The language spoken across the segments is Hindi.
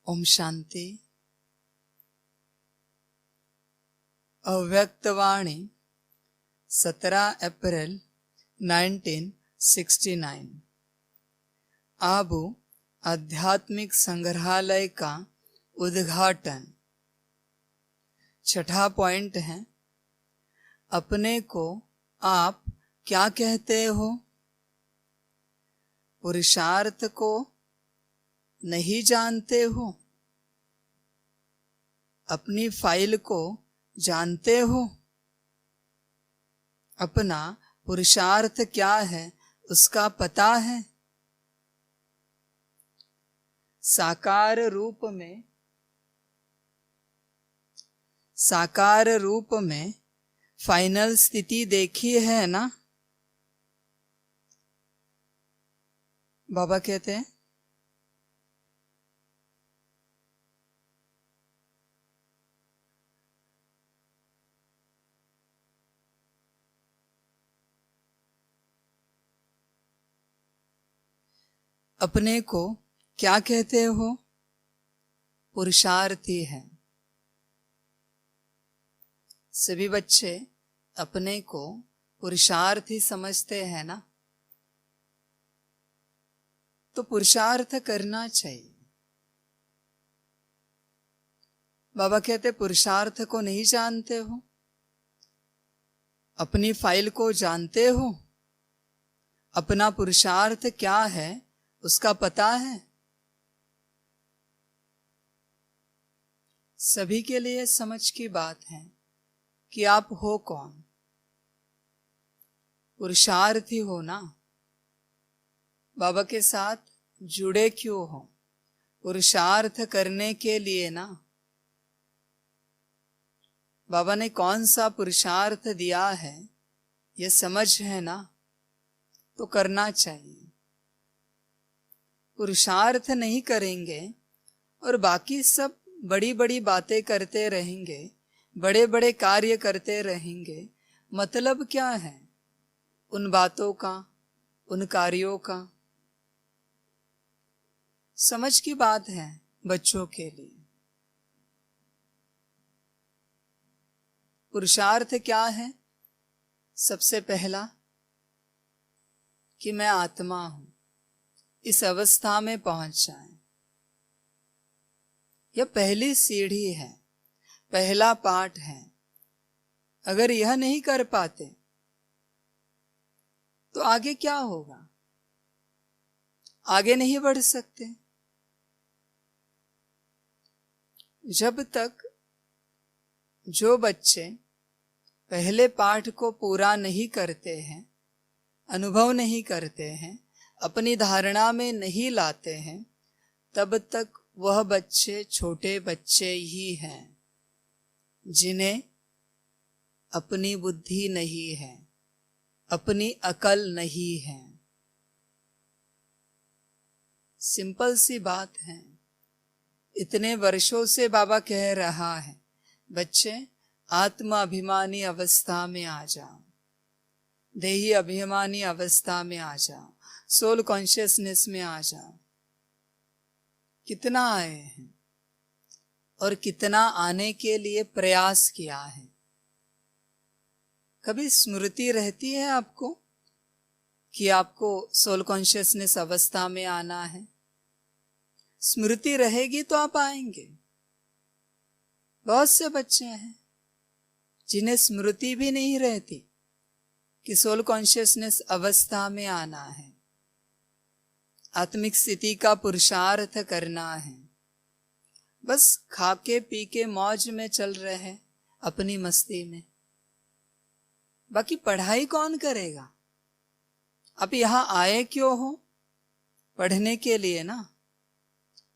ओम शांति। अव्यक्तवाणी 17 अप्रैल 1969। आबू आध्यात्मिक संग्रहालय का उद्घाटन। छठा पॉइंट है, अपने को आप क्या कहते हो? पुरुषार्थ को नहीं जानते हो? अपनी फाइल को जानते हो? अपना पुरुषार्थ क्या है उसका पता है? साकार रूप में फाइनल स्थिति देखी है ना? बाबा कहते हैं अपने को क्या कहते हो? पुरुषार्थी है। सभी बच्चे अपने को पुरुषार्थी समझते हैं ना? तो पुरुषार्थ करना चाहिए। बाबा कहते पुरुषार्थ को नहीं जानते हो? अपनी फाइल को जानते हो? अपना पुरुषार्थ क्या है उसका पता है? सभी के लिए समझ की बात है कि आप हो कौन? पुरुषार्थी हो ना? बाबा के साथ जुड़े क्यों हो? पुरुषार्थ करने के लिए ना? बाबा ने कौन सा पुरुषार्थ दिया है ये समझ है ना? तो करना चाहिए। पुरुषार्थ नहीं करेंगे और बाकी सब बड़ी बड़ी बातें करते रहेंगे, बड़े बड़े कार्य करते रहेंगे, मतलब क्या है उन बातों का, उन कार्यों का? समझ की बात है बच्चों के लिए। पुरुषार्थ क्या है? सबसे पहला कि मैं आत्मा हूं, इस अवस्था में पहुंच जाए। यह पहली सीढ़ी है, पहला पाठ है। अगर यह नहीं कर पाते तो आगे क्या होगा? आगे नहीं बढ़ सकते। जब तक जो बच्चे पहले पाठ को पूरा नहीं करते हैं, अनुभव नहीं करते हैं, अपनी धारणा में नहीं लाते हैं, तब तक वह बच्चे छोटे बच्चे ही हैं, जिन्हें अपनी बुद्धि नहीं है, अपनी अकल नहीं है। सिंपल सी बात है। इतने वर्षों से बाबा कह रहा है, बच्चे आत्माभिमानी अवस्था में आ जाओ, देही अभिमानी अवस्था में आ जाओ, सोल कॉन्शियसनेस में आ जाओ। कितना आए हैं और कितना आने के लिए प्रयास किया है? कभी स्मृति रहती है आपको कि आपको सोल कॉन्शियसनेस अवस्था में आना है? स्मृति रहेगी तो आप आएंगे। बहुत से बच्चे हैं जिन्हें स्मृति भी नहीं रहती कि सोल कॉन्शियसनेस अवस्था में आना है, आत्मिक स्थिति का पुरुषार्थ करना है। बस खा के पी के मौज में चल रहे हैं अपनी मस्ती में। बाकी पढ़ाई कौन करेगा? आप यहां आए क्यों हो? पढ़ने के लिए ना?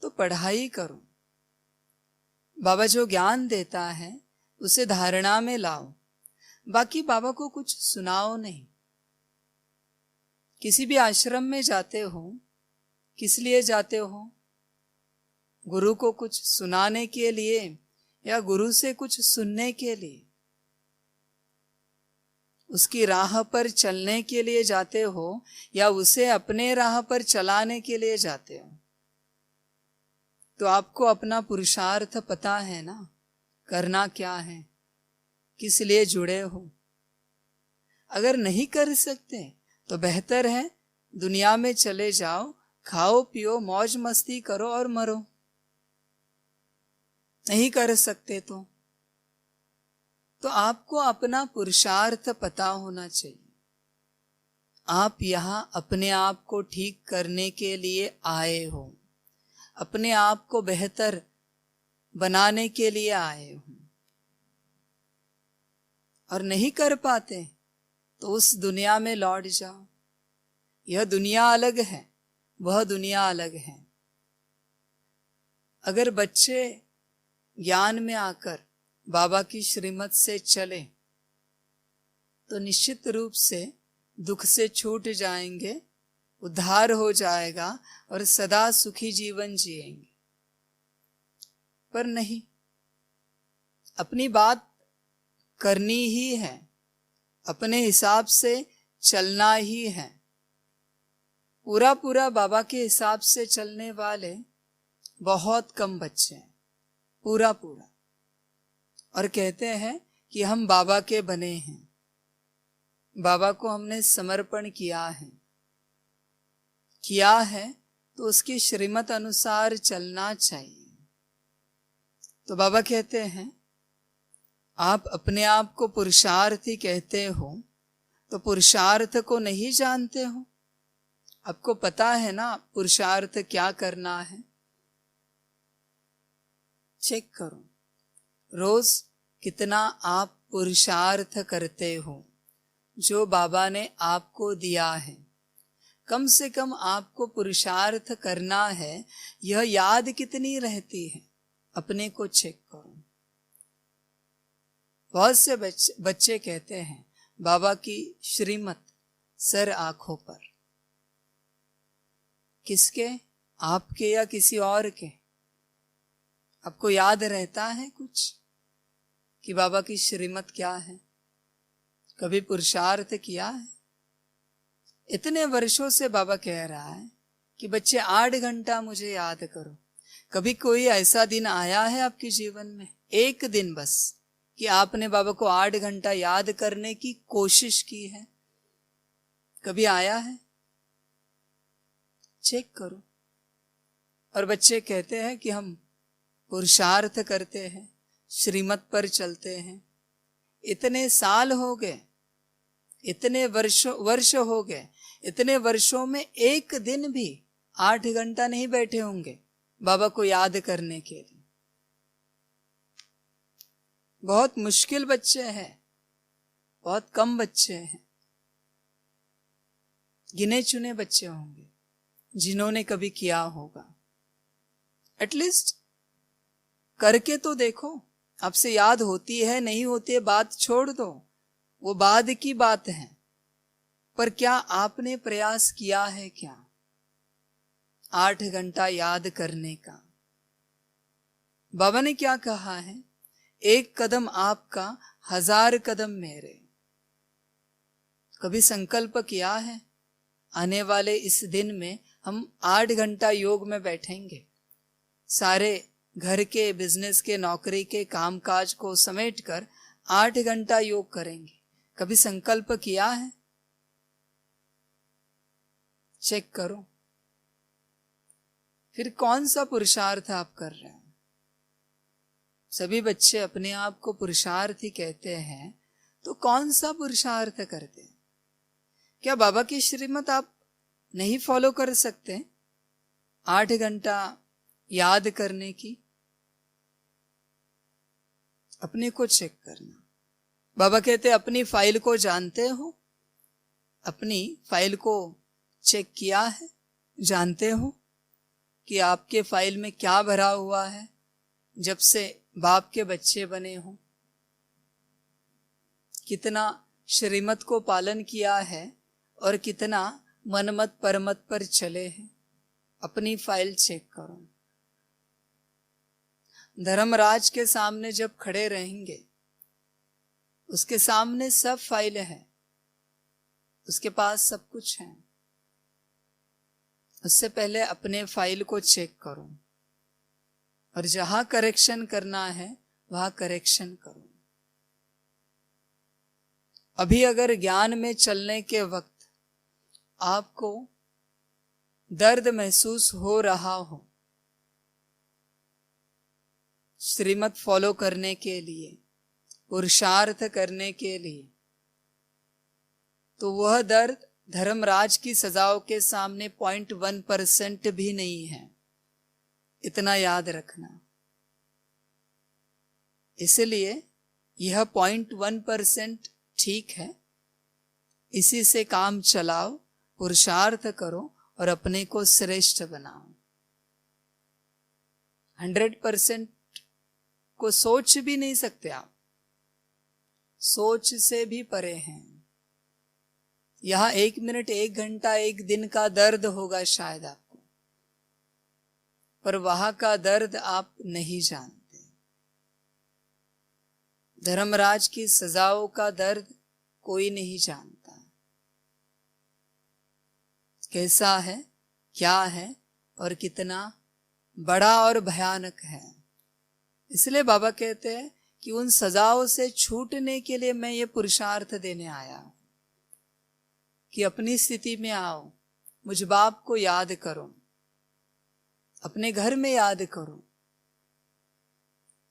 तो पढ़ाई करो। बाबा जो ज्ञान देता है उसे धारणा में लाओ। बाकी बाबा को कुछ सुनाओ नहीं। किसी भी आश्रम में जाते हो, किस लिए जाते हो? गुरु को कुछ सुनाने के लिए या गुरु से कुछ सुनने के लिए? उसकी राह पर चलने के लिए जाते हो या उसे अपने राह पर चलाने के लिए जाते हो? तो आपको अपना पुरुषार्थ पता है ना, करना क्या है, किस लिए जुड़े हो। अगर नहीं कर सकते तो बेहतर है दुनिया में चले जाओ, खाओ पियो मौज मस्ती करो और मरो। नहीं कर सकते तो आपको अपना पुरुषार्थ पता होना चाहिए। आप यहां अपने आप को ठीक करने के लिए आए हो, अपने आप को बेहतर बनाने के लिए आए हो, और नहीं कर पाते तो उस दुनिया में लौट जाओ। यह दुनिया अलग है, वह दुनिया अलग है। अगर बच्चे ज्ञान में आकर बाबा की श्रीमत से चले तो निश्चित रूप से दुख से छूट जाएंगे, उद्धार हो जाएगा और सदा सुखी जीवन जिएंगे। पर नहीं, अपनी बात करनी ही है, अपने हिसाब से चलना ही है। पूरा पूरा बाबा के हिसाब से चलने वाले बहुत कम बच्चे हैं, पूरा पूरा, और कहते हैं कि हम बाबा के बने हैं, बाबा को हमने समर्पण किया है तो उसकी श्रीमत अनुसार चलना चाहिए। तो बाबा कहते हैं आप अपने आप को पुरुषार्थी कहते हो तो पुरुषार्थ को नहीं जानते हो। आपको पता है ना पुरुषार्थ क्या करना है। चेक करो रोज कितना आप पुरुषार्थ करते हो जो बाबा ने आपको दिया है। कम से कम आपको पुरुषार्थ करना है, यह याद कितनी रहती है, अपने को चेक करो। बहुत से बच्चे कहते हैं बाबा की श्रीमत सर आंखों पर। किसके? आपके या किसी और के? आपको याद रहता है कुछ कि बाबा की श्रीमत क्या है? कभी पुरुषार्थ किया है? इतने वर्षों से बाबा कह रहा है कि बच्चे 8 घंटा मुझे याद करो। कभी कोई ऐसा दिन आया है आपके जीवन में, एक दिन बस, कि आपने बाबा को 8 घंटा याद करने की कोशिश की है? कभी आया है? चेक करो। और बच्चे कहते हैं कि हम पुरुषार्थ करते हैं, श्रीमत पर चलते हैं। इतने साल हो गए, इतने वर्ष हो गए, इतने वर्षों में एक दिन भी 8 घंटा नहीं बैठे होंगे बाबा को याद करने के लिए। बहुत मुश्किल बच्चे हैं, बहुत कम बच्चे हैं, गिने चुने बच्चे होंगे जिन्होंने कभी किया होगा। एटलीस्ट करके तो देखो। आपसे याद होती है नहीं होती है बात छोड़ दो, वो बाद की बात है, पर क्या आपने प्रयास किया है क्या 8 घंटा याद करने का? बाबा ने क्या कहा है? 1 कदम आपका 1000 कदम मेरे। कभी संकल्प किया है आने वाले इस दिन में हम 8 घंटा योग में बैठेंगे, सारे घर के, बिजनेस के, नौकरी के कामकाज को समेटकर 8 घंटा योग करेंगे? कभी संकल्प किया है? चेक करो। फिर कौन सा पुरुषार्थ आप कर रहे हैं? सभी बच्चे अपने आप को पुरुषार्थी कहते हैं, तो कौन सा पुरुषार्थ करते हैं? क्या बाबा की श्रीमत आप नहीं फॉलो कर सकते 8 घंटा याद करने की? अपने को चेक करना। बाबा कहते अपनी फाइल को जानते हो? अपनी फाइल को चेक किया है? जानते हो कि आपके फाइल में क्या भरा हुआ है जब से बाप के बच्चे बने हो? कितना श्रीमत को पालन किया है और कितना मनमत परमत पर चले हैं? अपनी फाइल चेक करो। धर्मराज के सामने जब खड़े रहेंगे, उसके सामने सब फाइल है, उसके पास सब कुछ है। उससे पहले अपने फाइल को चेक करो। और जहां करेक्शन करना है वहां करेक्शन करो। अभी अगर ज्ञान में चलने के वक्त आपको दर्द महसूस हो रहा हो, श्रीमत फॉलो करने के लिए, पुरुषार्थ करने के लिए, तो वह दर्द धर्मराज की सजाओं के सामने 0.1% भी नहीं है, इतना याद रखना। इसलिए यह 0.1% ठीक है, इसी से काम चलाओ, पुरुषार्थ करो और अपने को श्रेष्ठ बनाओ। 100% को सोच भी नहीं सकते आप, सोच से भी परे हैं। यहां 1 मिनट, 1 घंटा, 1 दिन का दर्द होगा शायद आपको, पर वहां का दर्द आप नहीं जानते। धर्मराज की सजाओं का दर्द कोई नहीं जानता, कैसा है, क्या है और कितना बड़ा और भयानक है। इसलिए बाबा कहते हैं कि उन सजाओं से छूटने के लिए मैं ये पुरुषार्थ देने आया हूं कि अपनी स्थिति में आओ, मुझ बाप को याद करो, अपने घर में याद करो,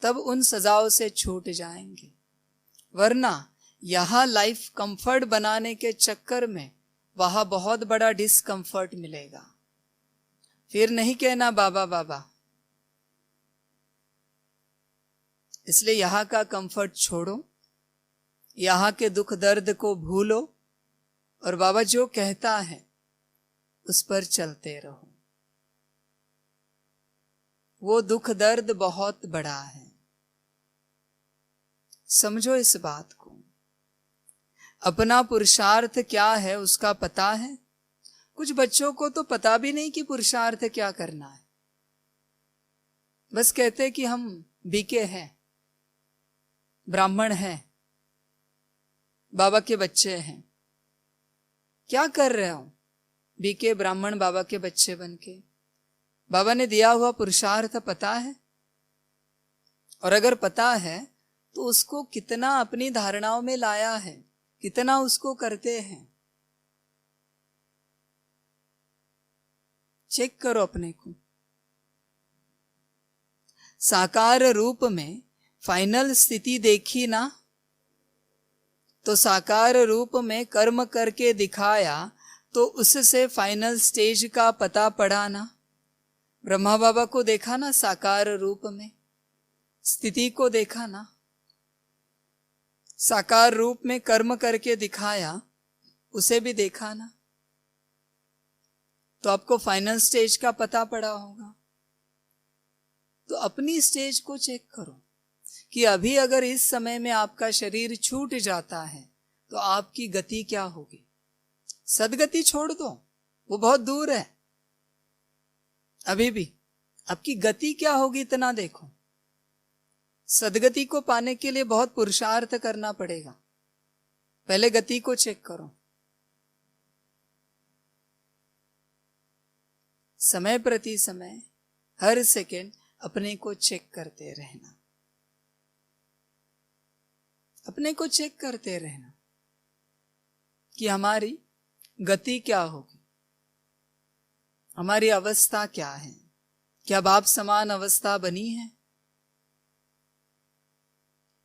तब उन सजाओं से छूट जाएंगे। वरना यहां लाइफ कंफर्ट बनाने के चक्कर में वहां बहुत बड़ा डिस्कंफर्ट मिलेगा। फिर नहीं कहना बाबा बाबा। इसलिए यहां का कंफर्ट छोड़ो, यहां के दुख दर्द को भूलो और बाबा जो कहता है उस पर चलते रहो। वो दुख दर्द बहुत बड़ा है, समझो इस बात को। अपना पुरुषार्थ क्या है उसका पता है। कुछ बच्चों को तो पता भी नहीं कि पुरुषार्थ क्या करना है, बस कहते कि हम बीके हैं, ब्राह्मण हैं, बाबा के बच्चे हैं। क्या कर रहे हो? बीके ब्राह्मण बाबा के बच्चे बनके। बाबा ने दिया हुआ पुरुषार्थ पता है? और अगर पता है तो उसको कितना अपनी धारणाओं में लाया है, कितना उसको करते हैं, चेक करो अपने को। साकार रूप में फाइनल स्थिति देखी ना, तो साकार रूप में कर्म करके दिखाया तो उससे फाइनल स्टेज का पता पड़ा ना। ब्रह्मा बाबा को देखा ना, साकार रूप में स्थिति को देखा ना, साकार रूप में कर्म करके दिखाया, उसे भी देखा ना, तो आपको फाइनल स्टेज का पता पड़ा होगा। तो अपनी स्टेज को चेक करो कि अभी अगर इस समय में आपका शरीर छूट जाता है तो आपकी गति क्या होगी। सदगति छोड़ दो, वो बहुत दूर है। अभी भी आपकी गति क्या होगी इतना देखो। सदगति को पाने के लिए बहुत पुरुषार्थ करना पड़ेगा, पहले गति को चेक करो। समय प्रति समय हर सेकेंड अपने को चेक करते रहना, अपने को चेक करते रहना कि हमारी गति क्या होगी, हमारी अवस्था क्या है, क्या बाप समान अवस्था बनी है।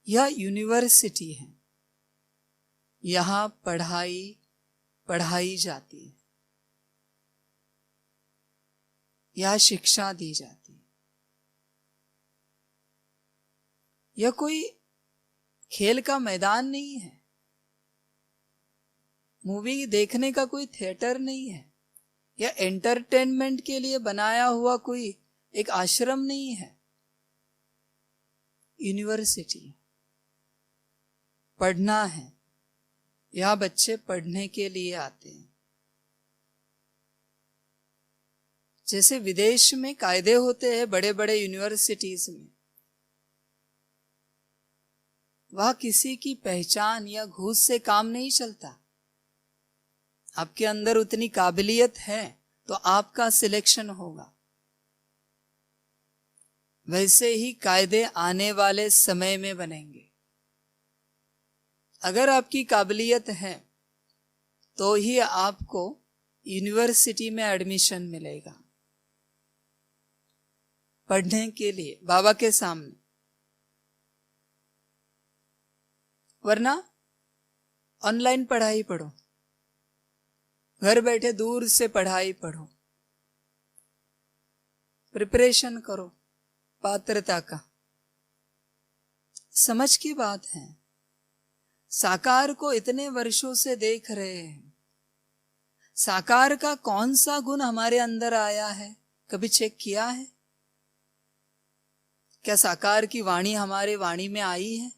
यह यूनिवर्सिटी है, यहां पढ़ाई पढ़ाई जाती है, यह शिक्षा दी जाती है। यह कोई खेल का मैदान नहीं है, मूवी देखने का कोई थिएटर नहीं है, या एंटरटेनमेंट के लिए बनाया हुआ कोई एक आश्रम नहीं है। यूनिवर्सिटी पढ़ना है, यहां बच्चे पढ़ने के लिए आते हैं। जैसे विदेश में कायदे होते हैं बड़े बड़े यूनिवर्सिटीज में, वहां किसी की पहचान या घूस से काम नहीं चलता। आपके अंदर उतनी काबिलियत है तो आपका सिलेक्शन होगा। वैसे ही कायदे आने वाले समय में बनेंगे। अगर आपकी काबिलियत है तो ही आपको यूनिवर्सिटी में एडमिशन मिलेगा पढ़ने के लिए बाबा के सामने, वरना ऑनलाइन पढ़ाई पढ़ो, घर बैठे दूर से पढ़ाई पढ़ो, प्रिपरेशन करो पात्रता का। समझ की बात है। साकार को इतने वर्षों से देख रहे हैं, साकार का कौन सा गुण हमारे अंदर आया है, कभी चेक किया है? क्या साकार की वाणी हमारे वाणी में आई है?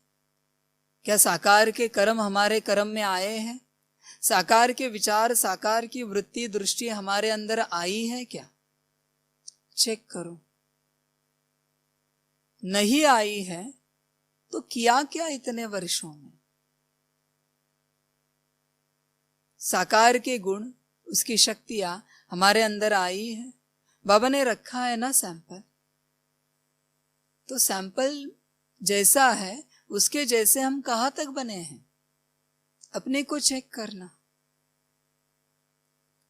क्या साकार के कर्म हमारे कर्म में आए हैं? साकार के विचार, साकार की वृत्ति दृष्टि हमारे अंदर आई है क्या? चेक करो। नहीं आई है तो किया क्या इतने वर्षों में? साकार के गुण, उसकी शक्तियां हमारे अंदर आई है। बाबा ने रखा है ना सैंपल, तो सैंपल जैसा है उसके जैसे हम कहां तक बने हैं, अपने को चेक करना।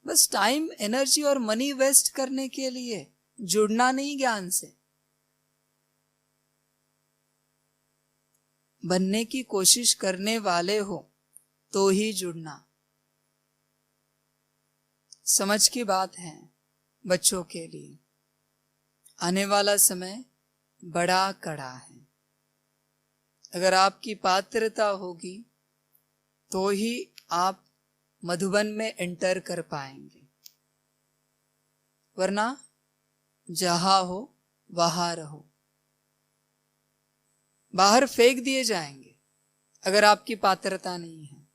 बस टाइम, एनर्जी और मनी वेस्ट करने के लिए जुड़ना नहीं ज्ञान से। बनने की कोशिश करने वाले हो तो ही जुड़ना। समझ की बात है बच्चों के लिए। आने वाला समय बड़ा कड़ा है। अगर आपकी पात्रता होगी तो ही आप मधुबन में एंटर कर पाएंगे, वरना जहां हो वहां रहो, बाहर फेंक दिए जाएंगे अगर आपकी पात्रता नहीं है।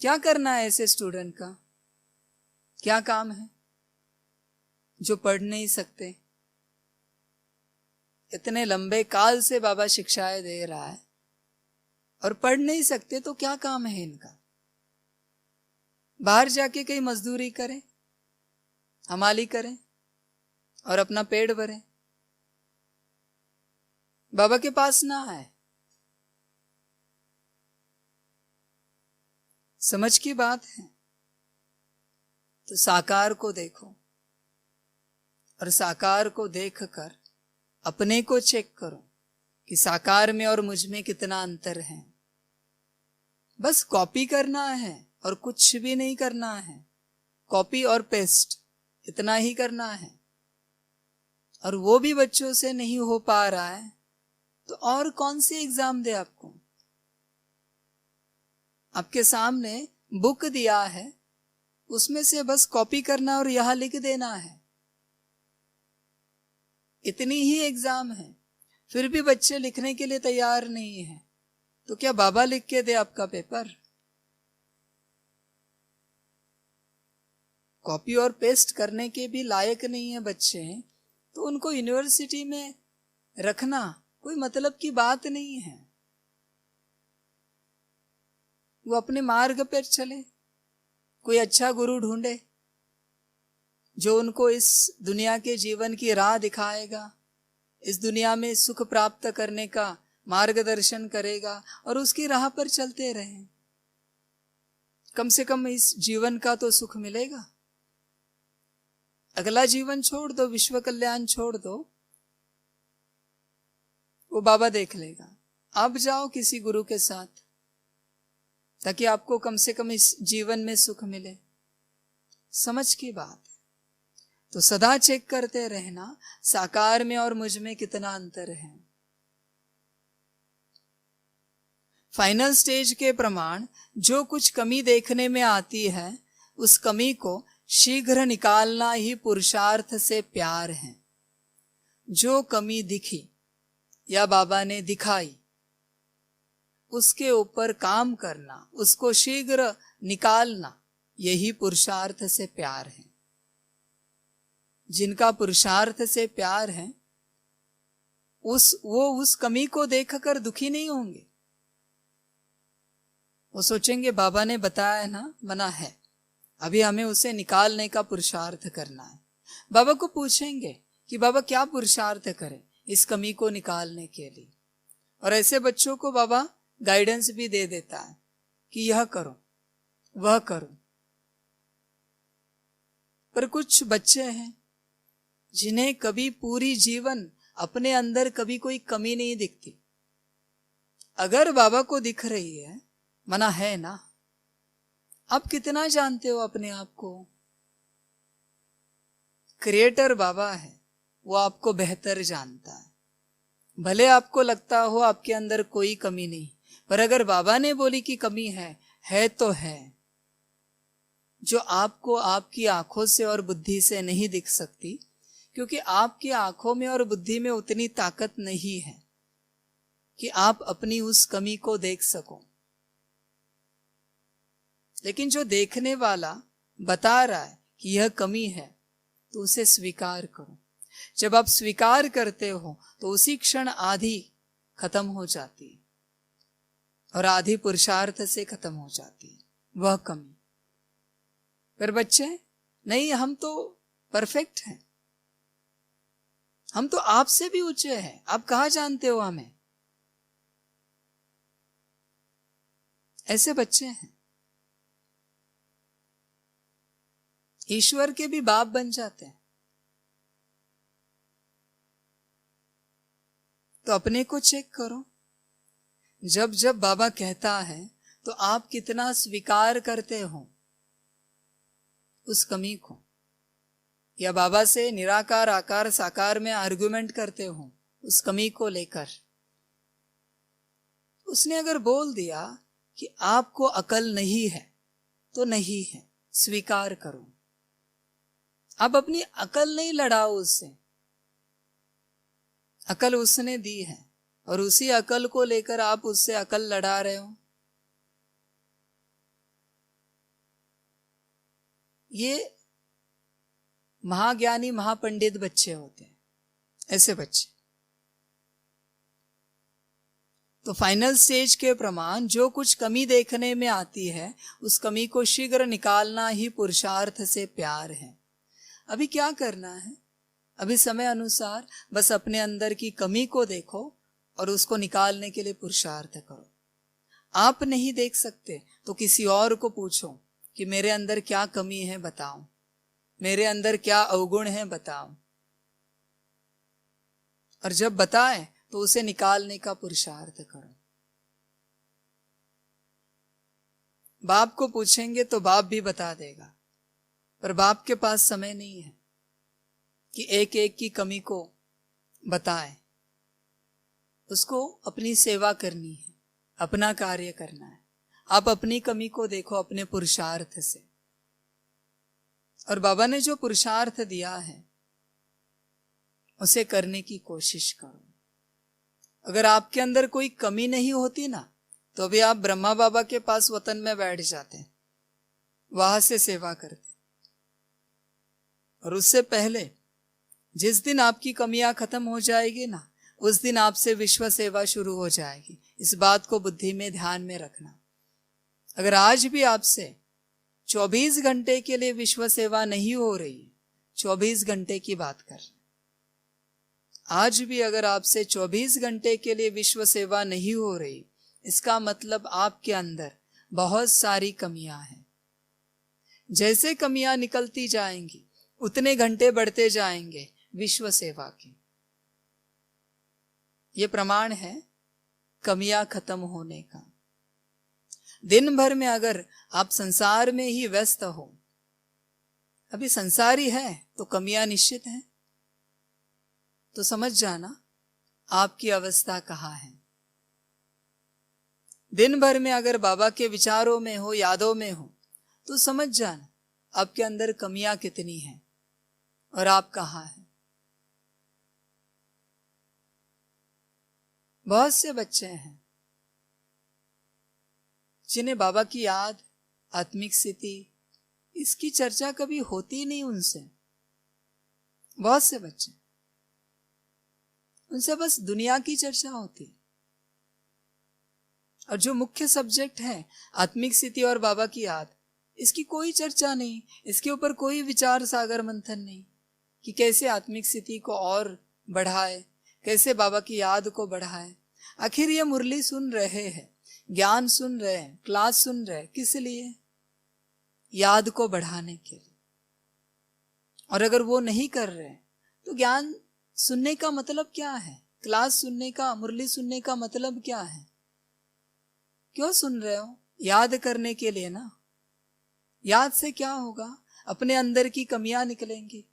क्या करना है ऐसे स्टूडेंट का? क्या काम है जो पढ़ नहीं सकते? इतने लंबे काल से बाबा शिक्षाएं दे रहा है और पढ़ नहीं सकते, तो क्या काम है इनका? बाहर जाके कहीं मजदूरी करें, हमाली करें और अपना पेट भरें, बाबा के पास ना आए। समझ की बात है। तो साकार को देखो और साकार को देखकर अपने को चेक करो कि साकार में और मुझ में कितना अंतर है। बस कॉपी करना है और कुछ भी नहीं करना है। कॉपी और पेस्ट इतना ही करना है, और वो भी बच्चों से नहीं हो पा रहा है तो और कौन सी एग्जाम दे आपको? आपके सामने बुक दिया है, उसमें से बस कॉपी करना और यहां लिख देना है। इतनी ही एग्जाम है, फिर भी बच्चे लिखने के लिए तैयार नहीं है, तो क्या बाबा लिख के दे आपका पेपर? कॉपी और पेस्ट करने के भी लायक नहीं है बच्चे, तो उनको यूनिवर्सिटी में रखना कोई मतलब की बात नहीं है। वो अपने मार्ग पर चले, कोई अच्छा गुरु ढूंढे जो उनको इस दुनिया के जीवन की राह दिखाएगा, इस दुनिया में सुख प्राप्त करने का मार्गदर्शन करेगा, और उसकी राह पर चलते रहें। कम से कम इस जीवन का तो सुख मिलेगा। अगला जीवन छोड़ दो, विश्व कल्याण छोड़ दो, वो बाबा देख लेगा। अब जाओ किसी गुरु के साथ, ताकि आपको कम से कम इस जीवन में सुख मिले। समझ की बात है। तो सदा चेक करते रहना साकार में और मुझ में कितना अंतर है। फाइनल स्टेज के प्रमाण जो कुछ कमी देखने में आती है, उस कमी को शीघ्र निकालना ही पुरुषार्थ से प्यार है। जो कमी दिखी या बाबा ने दिखाई, उसके ऊपर काम करना, उसको शीघ्र निकालना, यही पुरुषार्थ से प्यार है। जिनका पुरुषार्थ से प्यार है वो उस कमी को देखकर दुखी नहीं होंगे। वो सोचेंगे बाबा ने बताया ना, मना है, अभी हमें उसे निकालने का पुरुषार्थ करना है। बाबा को पूछेंगे कि बाबा क्या पुरुषार्थ करें, इस कमी को निकालने के लिए। और ऐसे बच्चों को बाबा गाइडेंस भी दे देता है कि यह करो वह करो। पर कुछ बच्चे हैं जिन्हें कभी पूरी जीवन अपने अंदर कभी कोई कमी नहीं दिखती। अगर बाबा को दिख रही है, मना है ना, आप कितना जानते हो अपने आप को? क्रिएटर बाबा है, वो आपको बेहतर जानता है। भले आपको लगता हो आपके अंदर कोई कमी नहीं, पर अगर बाबा ने बोली कि कमी है तो है, जो आपको आपकी आंखों से और बुद्धि से नहीं दिख सकती, क्योंकि आपकी आंखों में और बुद्धि में उतनी ताकत नहीं है कि आप अपनी उस कमी को देख सको। लेकिन जो देखने वाला बता रहा है कि यह कमी है, तो उसे स्वीकार करो। जब आप स्वीकार करते हो तो उसी क्षण आधी खत्म हो जाती है और आधी पुरुषार्थ से खत्म हो जाती है वह कमी। पर बच्चे नहीं, हम तो परफेक्ट हैं, हम तो आपसे भी ऊंचे हैं, आप कहाँ जानते हो हमें? ऐसे बच्चे हैं। ईश्वर के भी बाप बन जाते हैं। तो अपने को चेक करो। जब जब बाबा कहता है तो आप कितना स्वीकार करते हो उस कमी को, या बाबा से निराकार आकार साकार में आर्गुमेंट करते हो उस कमी को लेकर। उसने अगर बोल दिया कि आपको अकल नहीं है तो नहीं है, स्वीकार करो। आप अपनी अकल नहीं लड़ाओ उससे, अकल उसने दी है और उसी अकल को लेकर आप उससे अकल लड़ा रहे हो। ये महाज्ञानी महापंडित बच्चे होते हैं, ऐसे बच्चे। तो फाइनल स्टेज के प्रमाण जो कुछ कमी देखने में आती है, उस कमी को शीघ्र निकालना ही पुरुषार्थ से प्यार है। अभी क्या करना है? अभी समय अनुसार बस अपने अंदर की कमी को देखो और उसको निकालने के लिए पुरुषार्थ करो। आप नहीं देख सकते तो किसी और को पूछो कि मेरे अंदर क्या कमी है बताओ, मेरे अंदर क्या अवगुण है बताओ। और जब बताए तो उसे निकालने का पुरुषार्थ करो। बाप को पूछेंगे तो बाप भी बता देगा, पर बाप के पास समय नहीं है कि एक एक की कमी को बताए। उसको अपनी सेवा करनी है, अपना कार्य करना है। आप अपनी कमी को देखो अपने पुरुषार्थ से, और बाबा ने जो पुरुषार्थ दिया है उसे करने की कोशिश करो। अगर आपके अंदर कोई कमी नहीं होती ना, तो अभी आप ब्रह्मा बाबा के पास वतन में बैठ जाते, वहां से सेवा करते। और उससे पहले जिस दिन आपकी कमियां खत्म हो जाएगी ना, उस दिन आपसे विश्व सेवा शुरू हो जाएगी। इस बात को बुद्धि में ध्यान में रखना। अगर आज भी आपसे 24 घंटे के लिए विश्व सेवा नहीं हो रही, 24 घंटे की बात कर, आज भी अगर आपसे 24 घंटे के लिए विश्व सेवा नहीं हो रही, इसका मतलब आपके अंदर बहुत सारी कमियां हैं। जैसे कमियां निकलती जाएंगी उतने घंटे बढ़ते जाएंगे विश्व सेवा के। ये प्रमाण है कमियां खत्म होने का। दिन भर में अगर आप संसार में ही व्यस्त हो, अभी संसारी है तो कमियां निश्चित हैं, तो समझ जाना आपकी अवस्था कहाँ है। दिन भर में अगर बाबा के विचारों में हो, यादों में हो, तो समझ जाना आपके अंदर कमियां कितनी हैं और आप कहाँ हैं। बहुत से बच्चे हैं जिन्हें बाबा की याद, आत्मिक स्थिति, इसकी चर्चा कभी होती नहीं उनसे। बहुत से बच्चे, उनसे बस दुनिया की चर्चा होती, और जो मुख्य सब्जेक्ट है आत्मिक स्थिति और बाबा की याद, इसकी कोई चर्चा नहीं, इसके ऊपर कोई विचार सागर मंथन नहीं कि कैसे आत्मिक स्थिति को और बढ़ाए, कैसे बाबा की याद को बढ़ाएं। आखिर ये मुरली सुन रहे हैं, ज्ञान सुन रहे हैं, क्लास सुन रहे हैं, किस लिए? याद को बढ़ाने के लिए। और अगर वो नहीं कर रहे तो ज्ञान सुनने का मतलब क्या है? क्लास सुनने का, मुरली सुनने का मतलब क्या है? क्यों सुन रहे हो? याद करने के लिए ना। याद से क्या होगा? अपने अंदर की कमियां निकलेंगी,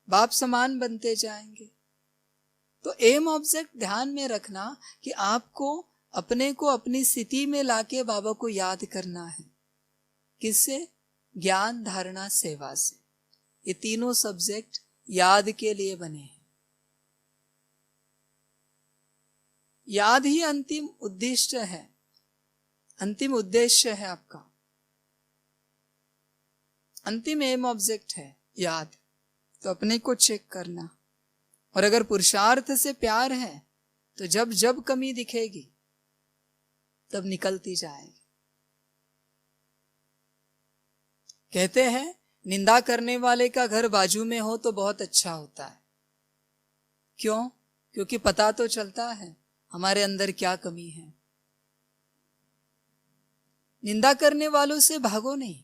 बाप समान बनते जाएंगे। तो एम ऑब्जेक्ट ध्यान में रखना कि आपको अपने को अपनी स्थिति में लाके बाबा को याद करना है। किससे? ज्ञान, धारणा, सेवा से। ये तीनों सब्जेक्ट याद के लिए बने हैं। याद ही अंतिम उद्देश्य है, अंतिम उद्देश्य है आपका। अंतिम एम ऑब्जेक्ट है याद। तो अपने को चेक करना। और अगर पुरुषार्थ से प्यार है तो जब जब कमी दिखेगी तब निकलती जाएगी। कहते हैं निंदा करने वाले का घर बाजू में हो तो बहुत अच्छा होता है। क्यों? क्योंकि पता तो चलता है हमारे अंदर क्या कमी है। निंदा करने वालों से भागो नहीं।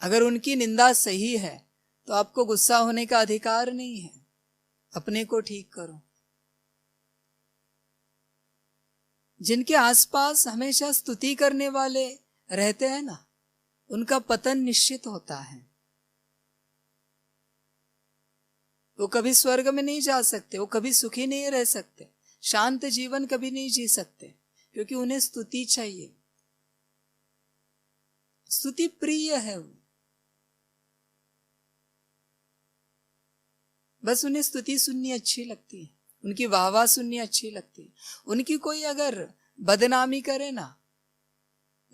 अगर उनकी निंदा सही है तो आपको गुस्सा होने का अधिकार नहीं है। अपने को ठीक करो। जिनके आसपास हमेशा स्तुति करने वाले रहते हैं ना, उनका पतन निश्चित होता है। वो कभी स्वर्ग में नहीं जा सकते, वो कभी सुखी नहीं रह सकते, शांत जीवन कभी नहीं जी सकते, क्योंकि उन्हें स्तुति चाहिए। स्तुति प्रिय है वो। बस उन्हें स्तुति सुननी अच्छी लगती है, उनकी वाहवाह सुननी अच्छी लगती है। उनकी कोई अगर बदनामी करे ना,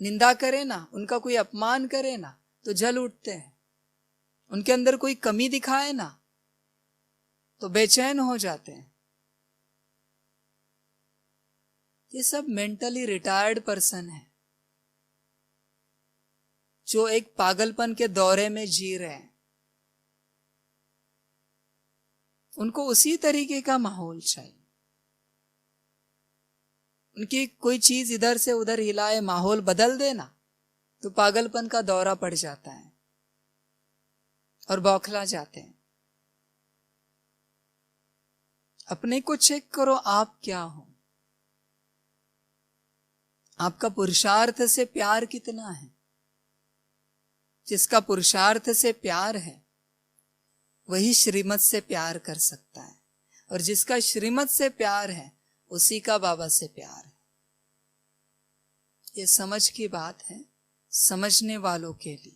निंदा करे ना, उनका कोई अपमान करे ना तो जल उठते हैं। उनके अंदर कोई कमी दिखाए ना तो बेचैन हो जाते हैं। ये सब मेंटली रिटायर्ड पर्सन है जो एक पागलपन के दौरे में जी रहे हैं। उनको उसी तरीके का माहौल चाहिए। उनकी कोई चीज इधर से उधर हिलाए, माहौल बदल देना तो पागलपन का दौरा पड़ जाता है और बौखला जाते हैं। अपने को चेक करो, आप क्या हो। आपका पुरुषार्थ से प्यार कितना है? जिसका पुरुषार्थ से प्यार है वही श्रीमत से प्यार कर सकता है, और जिसका श्रीमत से प्यार है उसी का बाबा से प्यार है। ये समझ की बात है, समझने वालों के लिए।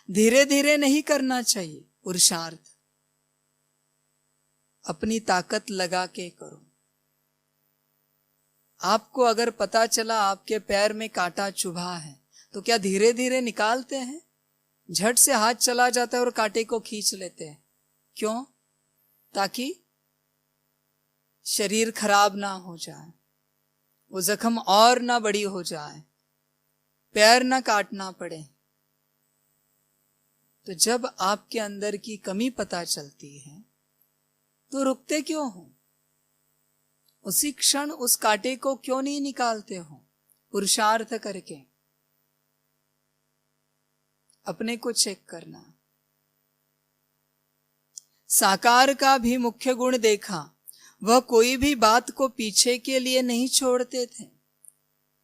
धीरे धीरे नहीं करना चाहिए पुरुषार्थ, अपनी ताकत लगा के करो। आपको अगर पता चला आपके पैर में कांटा चुभा है तो क्या धीरे धीरे निकालते हैं? झट से हाथ चला जाता है और कांटे को खींच लेते हैं। क्यों? ताकि शरीर खराब ना हो जाए, वो जख्म और ना बड़ी हो जाए, पैर ना काटना पड़े। तो जब आपके अंदर की कमी पता चलती है तो रुकते क्यों हो? उसी क्षण उस कांटे को क्यों नहीं निकालते हो? पुरुषार्थ करके अपने को चेक करना। साकार का भी मुख्य गुण देखा, वह कोई भी बात को पीछे के लिए नहीं छोड़ते थे।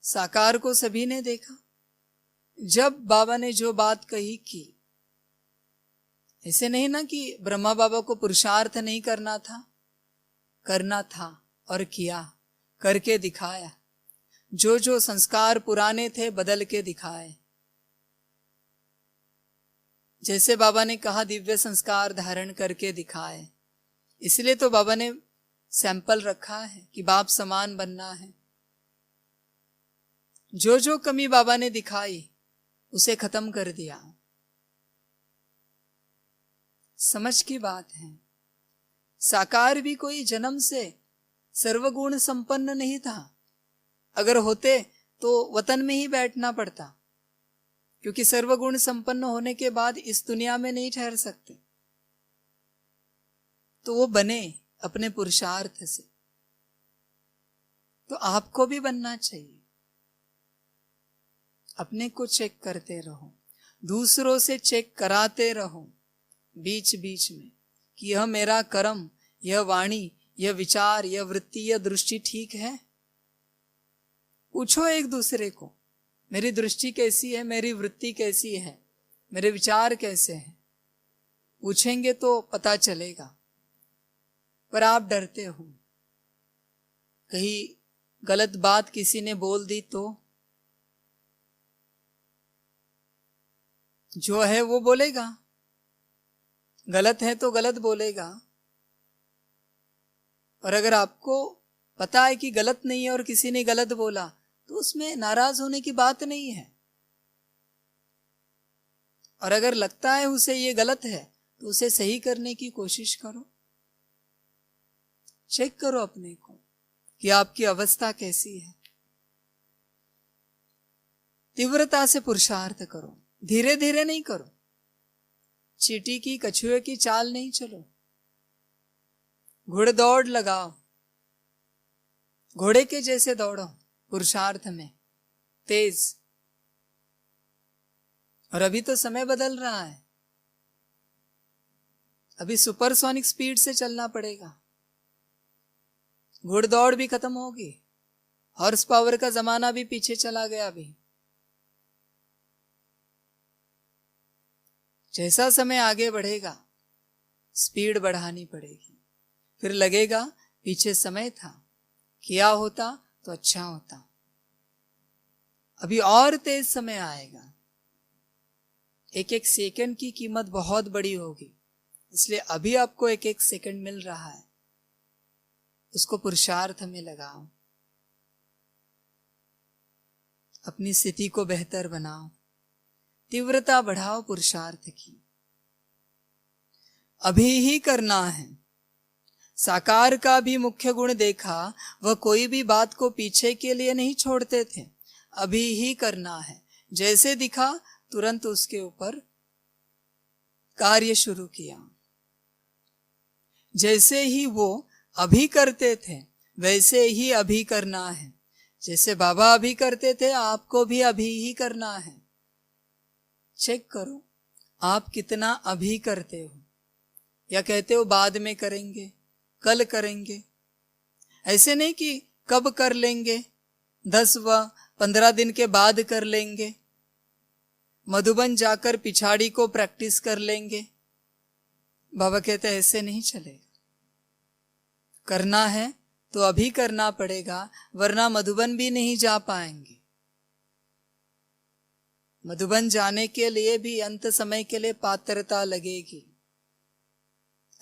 साकार को सभी ने देखा। जब बाबा ने जो बात कही की, ऐसे नहीं ना कि ब्रह्मा बाबा को पुरुषार्थ नहीं करना था, करना था और किया, करके दिखाया। जो जो संस्कार पुराने थे बदल के दिखाए। जैसे बाबा ने कहा दिव्य संस्कार धारण करके दिखाए। इसलिए तो बाबा ने सैंपल रखा है कि बाप समान बनना है। जो जो कमी बाबा ने दिखाई उसे खत्म कर दिया। समझ की बात है। साकार भी कोई जन्म से सर्वगुण संपन्न नहीं था। अगर होते तो वतन में ही बैठना पड़ता, क्योंकि सर्वगुण संपन्न होने के बाद इस दुनिया में नहीं ठहर सकते। तो वो बने अपने पुरुषार्थ से। तो आपको भी बनना चाहिए। अपने को चेक करते रहो, दूसरों से चेक कराते रहो बीच बीच में कि यह मेरा कर्म, यह वाणी, यह विचार, यह वृत्ति, यह दृष्टि ठीक है। पूछो एक दूसरे को, मेरी दृष्टि कैसी है, मेरी वृत्ति कैसी है, मेरे विचार कैसे हैं। पूछेंगे तो पता चलेगा। पर आप डरते हो, कहीं गलत बात किसी ने बोल दी तो जो है वो बोलेगा, गलत है तो गलत बोलेगा। और अगर आपको पता है कि गलत नहीं है और किसी ने गलत बोला तो उसमें नाराज होने की बात नहीं है। और अगर लगता है उसे ये गलत है तो उसे सही करने की कोशिश करो। चेक करो अपने को कि आपकी अवस्था कैसी है। तीव्रता से पुरुषार्थ करो, धीरे धीरे नहीं करो। चींटी की कछुए की चाल नहीं चलो, घुड़दौड़ लगाओ, घोड़े के जैसे दौड़ो पुरुषार्थ में, तेज। और अभी तो समय बदल रहा है, अभी सुपरसोनिक स्पीड से चलना पड़ेगा। घुड़दौड़ भी खत्म होगी, हॉर्स पावर का जमाना भी पीछे चला गया। अभी जैसा समय आगे बढ़ेगा स्पीड बढ़ानी पड़ेगी। फिर लगेगा पीछे समय था, किया होता तो अच्छा होता। अभी और तेज समय आएगा, एक एक सेकंड की कीमत बहुत बड़ी होगी। इसलिए अभी आपको एक एक सेकंड मिल रहा है, उसको पुरुषार्थ में लगाओ, अपनी स्थिति को बेहतर बनाओ, तीव्रता बढ़ाओ पुरुषार्थ की। अभी ही करना है। साकार का भी मुख्य गुण देखा, वह कोई भी बात को पीछे के लिए नहीं छोड़ते थे। अभी ही करना है, जैसे दिखा तुरंत उसके ऊपर कार्य शुरू किया। जैसे ही वो अभी करते थे वैसे ही अभी करना है। जैसे बाबा अभी करते थे आपको भी अभी ही करना है। चेक करो आप कितना अभी करते हो, या कहते हो बाद में करेंगे, कल करेंगे। ऐसे नहीं कि कब कर लेंगे, 10 व 15 दिन के बाद कर लेंगे, मधुबन जाकर पिछाड़ी को प्रैक्टिस कर लेंगे। बाबा कहते हैं ऐसे नहीं चलेगा। करना है तो अभी करना पड़ेगा, वरना मधुबन भी नहीं जा पाएंगे। मधुबन जाने के लिए भी अंत समय के लिए पात्रता लगेगी।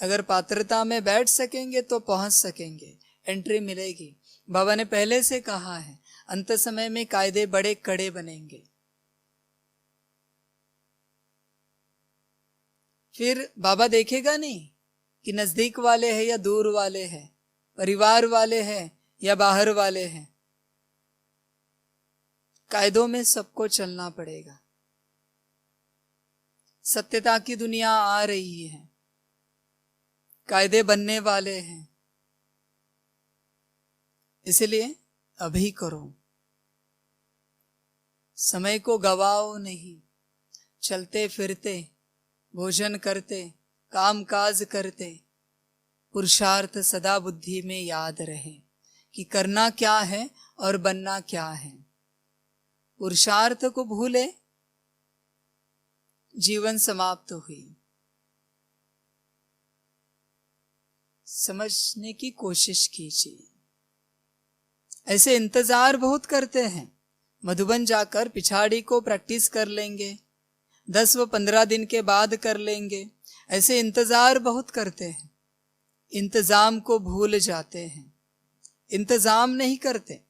अगर पात्रता में बैठ सकेंगे तो पहुंच सकेंगे, एंट्री मिलेगी। बाबा ने पहले से कहा है अंत समय में कायदे बड़े कड़े बनेंगे। फिर बाबा देखेगा नहीं कि नजदीक वाले हैं या दूर वाले हैं, परिवार वाले हैं या बाहर वाले हैं। कायदों में सबको चलना पड़ेगा। सत्यता की दुनिया आ रही है, कायदे बनने वाले हैं। इसलिए अभी करो, समय को गवाओ नहीं। चलते फिरते, भोजन करते, काम काज करते, पुरुषार्थ सदा बुद्धि में याद रहे कि करना क्या है और बनना क्या है। पुरुषार्थ को भूले, जीवन समाप्त हुई। समझने की कोशिश कीजिए। ऐसे इंतजार बहुत करते हैं, मधुबन जाकर पिछाड़ी को प्रैक्टिस कर लेंगे, 10 व 15 दिन के बाद कर लेंगे। ऐसे इंतजार बहुत करते हैं, इंतजाम को भूल जाते हैं, इंतजाम नहीं करते।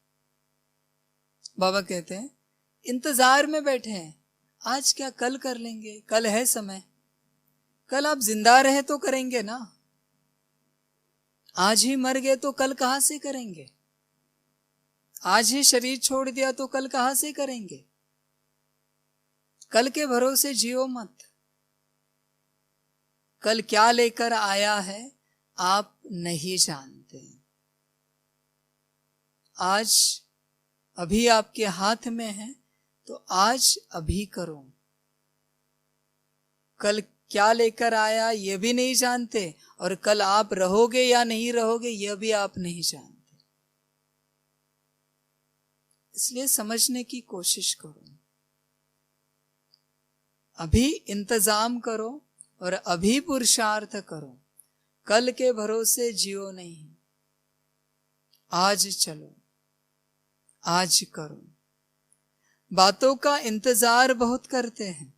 बाबा कहते हैं इंतजार में बैठे हैं, आज क्या कल कर लेंगे, कल है समय। कल आप जिंदा रहे तो करेंगे ना, आज ही मर गए तो कल कहां से करेंगे। आज ही शरीर छोड़ दिया तो कल कहां से करेंगे। कल के भरोसे जियो मत। कल क्या लेकर आया है आप नहीं जानते। आज अभी आपके हाथ में है तो आज अभी करो। कल क्या लेकर आया ये भी नहीं जानते, और कल आप रहोगे या नहीं रहोगे यह भी आप नहीं जानते। इसलिए समझने की कोशिश करो, अभी इंतजाम करो और अभी पुरुषार्थ करो। कल के भरोसे जियो नहीं, आज चलो, आज करो। बातों का इंतजार बहुत करते हैं।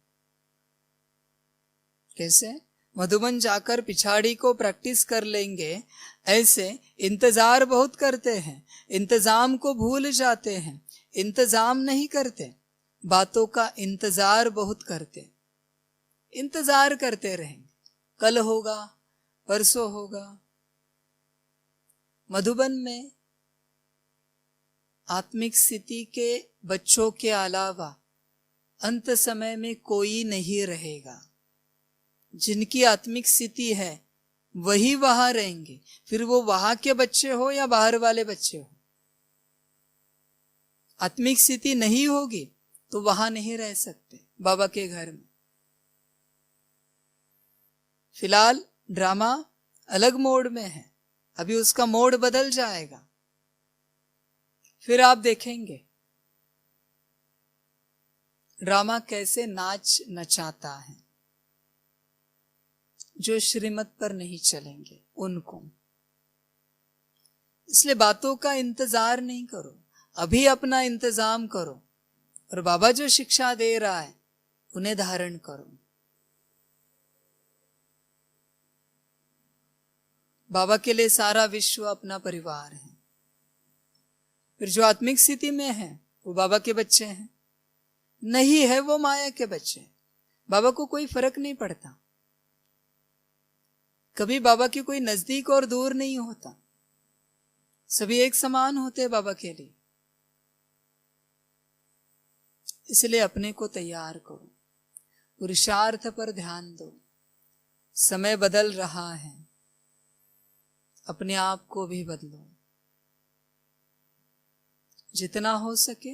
कैसे? मधुबन जाकर पिछाड़ी को प्रैक्टिस कर लेंगे, ऐसे इंतजार बहुत करते हैं, इंतजाम को भूल जाते हैं, इंतजाम नहीं करते, बातों का इंतजार बहुत करते। इंतजार करते रहेंगे, कल होगा, परसों होगा। मधुबन में आत्मिक स्थिति के बच्चों के अलावा अंत समय में कोई नहीं रहेगा। जिनकी आत्मिक स्थिति है वही वहां रहेंगे, फिर वो वहां के बच्चे हो या बाहर वाले बच्चे हो। आत्मिक स्थिति नहीं होगी तो वहां नहीं रह सकते बाबा के घर में। फिलहाल ड्रामा अलग मोड में है, अभी उसका मोड बदल जाएगा, फिर आप देखेंगे ड्रामा कैसे नाच नचाता है। जो श्रीमत पर नहीं चलेंगे उनको। इसलिए बातों का इंतजार नहीं करो, अभी अपना इंतजाम करो, और बाबा जो शिक्षा दे रहा है उन्हें धारण करो। बाबा के लिए सारा विश्व अपना परिवार है। फिर जो आत्मिक स्थिति में है वो बाबा के बच्चे हैं, नहीं है वो माया के बच्चे। बाबा को कोई फर्क नहीं पड़ता, कभी बाबा की कोई नजदीक और दूर नहीं होता, सभी एक समान होते हैं बाबा के लिए। इसलिए अपने को तैयार करो, पुरुषार्थ पर ध्यान दो। समय बदल रहा है, अपने आप को भी बदलो। जितना हो सके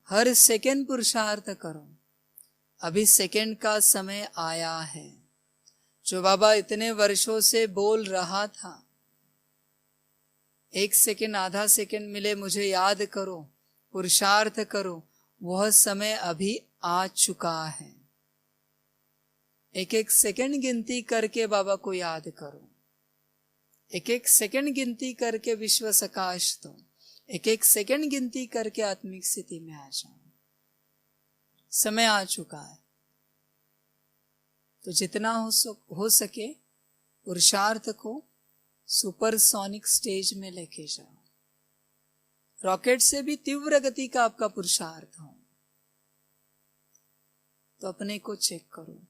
हर सेकंड पुरुषार्थ करो। अभी सेकंड का समय आया है। जो बाबा इतने वर्षों से बोल रहा था, 1 सेकंड आधा सेकंड मिले मुझे याद करो, पुरुषार्थ करो, वह समय अभी आ चुका है। एक एक सेकंड गिनती करके बाबा को याद करो, एक एक सेकंड गिनती करके विश्व सकाश दो, एक एक सेकंड गिनती करके आत्मिक स्थिति में आ जाओ। समय आ चुका है, तो जितना हो सके पुरुषार्थ को सुपरसोनिक स्टेज में लेके जाओ। रॉकेट से भी तीव्र गति का आपका पुरुषार्थ हो। तो अपने को चेक करो,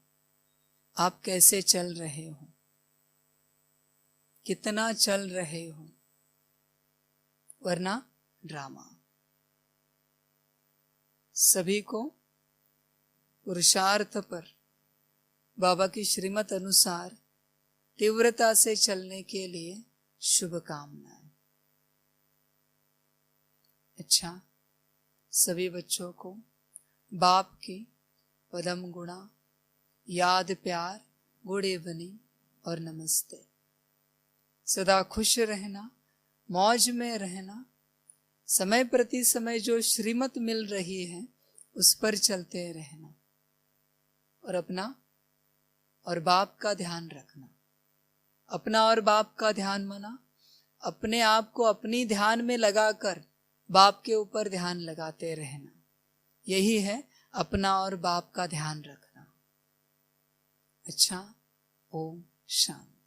आप कैसे चल रहे हो, कितना चल रहे हो, वरना ड्रामा। सभी को पुरुषार्थ पर बाबा की श्रीमत अनुसार तीव्रता से चलने के लिए शुभकामनाएं। अच्छा, सभी बच्चों को बाप की पदम गुणा, याद, प्यार, गुड इवनिंग और नमस्ते। सदा खुश रहना, मौज में रहना, समय प्रति समय जो श्रीमत मिल रही है उस पर चलते रहना, और अपना और बाप का ध्यान रखना। अपना और बाप का ध्यान माना अपने आप को अपनी ध्यान में लगाकर बाप के ऊपर ध्यान लगाते रहना। यही है अपना और बाप का ध्यान रखना। अच्छा, ओम शांति।